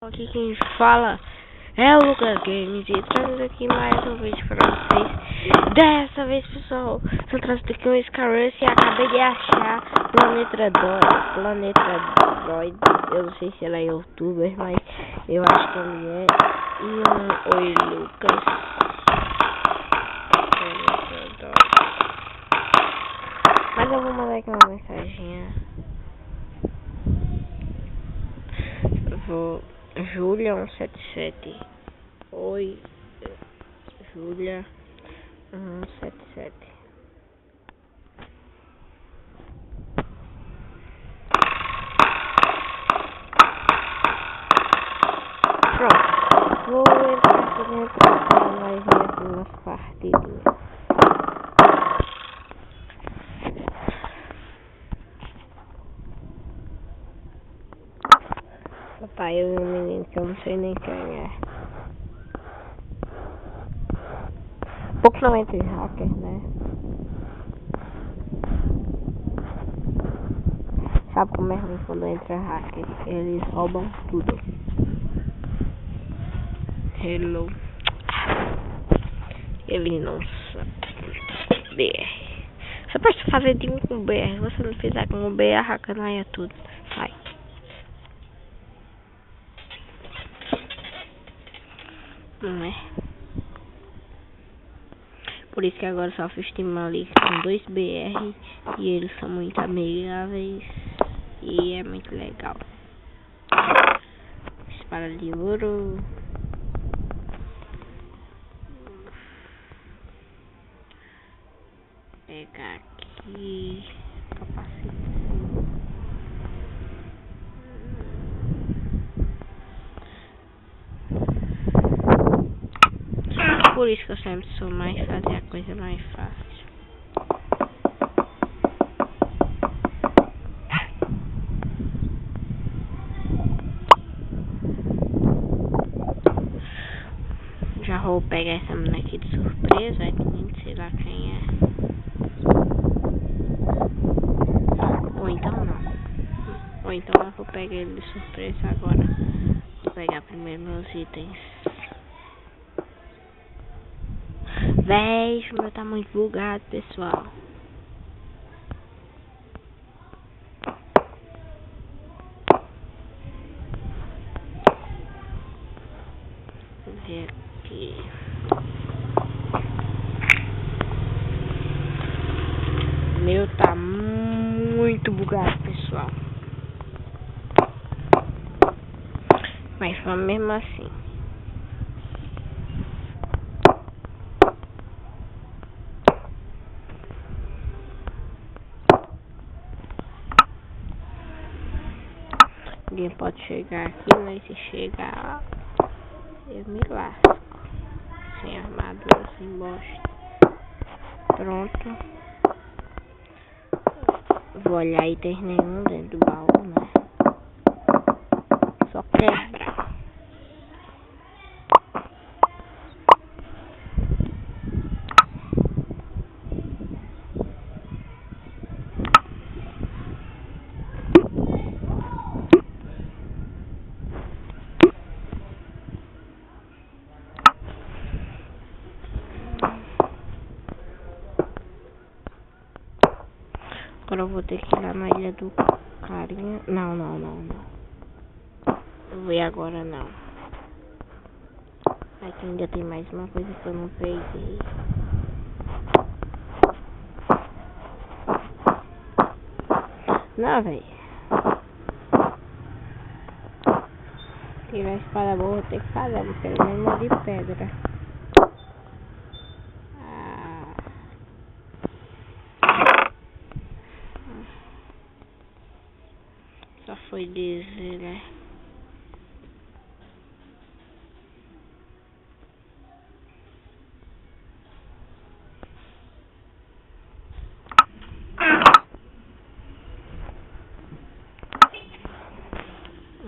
Aqui quem fala é o Lucas Games e trazendo aqui mais um vídeo para vocês. Dessa vez, pessoal, eu trouxe aqui um Skyrush e acabei de achar Planeta Droid. Eu não sei se ela é youtuber, mas eu acho que ele é. E oi, Lucas. Mas eu vou mandar aqui uma mensaginha. Júlia 177. Oi, Júlia 177. Pronto. Vou entrar aqui dentro para nós ver aqui umas partidinhas. Tá, eu e um menino que eu não sei nem quem é. Pouco não entre hackers, né? Sabe como é ruim quando entra hacker? Eles roubam tudo. Hello. Eles não sabem. BR. Você pode fazer de um com BR. Se você não fizer com o BR, hacker não é tudo. Sai. Não é? Por isso que agora só fiz time ali com 2 BR e eles são muito amigáveis e é muito legal. Espada de ouro. Pegar aqui capacete. Por isso que eu sempre sou mais fazer a coisa mais fácil. Já vou pegar essa menina aqui de surpresa, que nem sei lá quem é. Ou então não. Ou então eu vou pegar ele de surpresa agora. Vou pegar primeiro meus itens. Véi, o meu tá muito bugado, pessoal. Vou ver aqui. O meu tá muito bugado, pessoal. Mas mesmo assim. Ninguém pode chegar aqui, mas se chegar, eu me lasco. Sem armadura, sem bosta. Pronto. Vou olhar itens nenhum dentro do baú, né? Só quebra. Agora eu vou ter que ir lá na ilha do carinha. Não. Eu vou ir agora não. Aqui ainda tem mais uma coisa que eu não peguei. Não, velho. Tirar a espada boa, vou ter que fazer, pelo menos uma de pedra. Só foi dizer, né?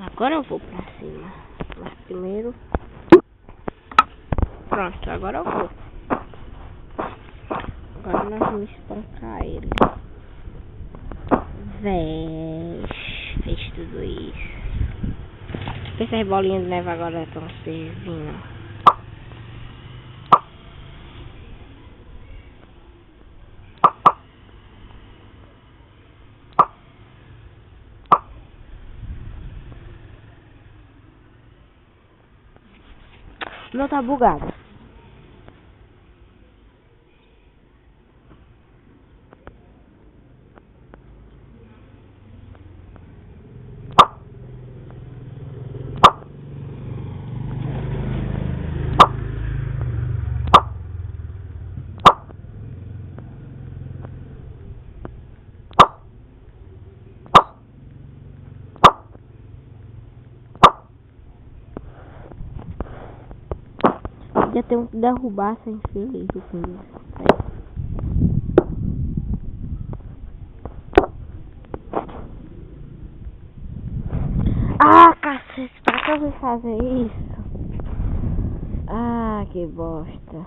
Agora eu vou pra cima. Mas primeiro. Pronto, agora eu vou. Agora nós vamos espancar ele. Véi, fez tudo isso. Vê se as bolinhas de neve agora estão servindo. O meu tá bugado. Já tenho que derrubar essa infeliz com isso. Ah, cacete, pra que eu vou fazer isso? Ah, que bosta.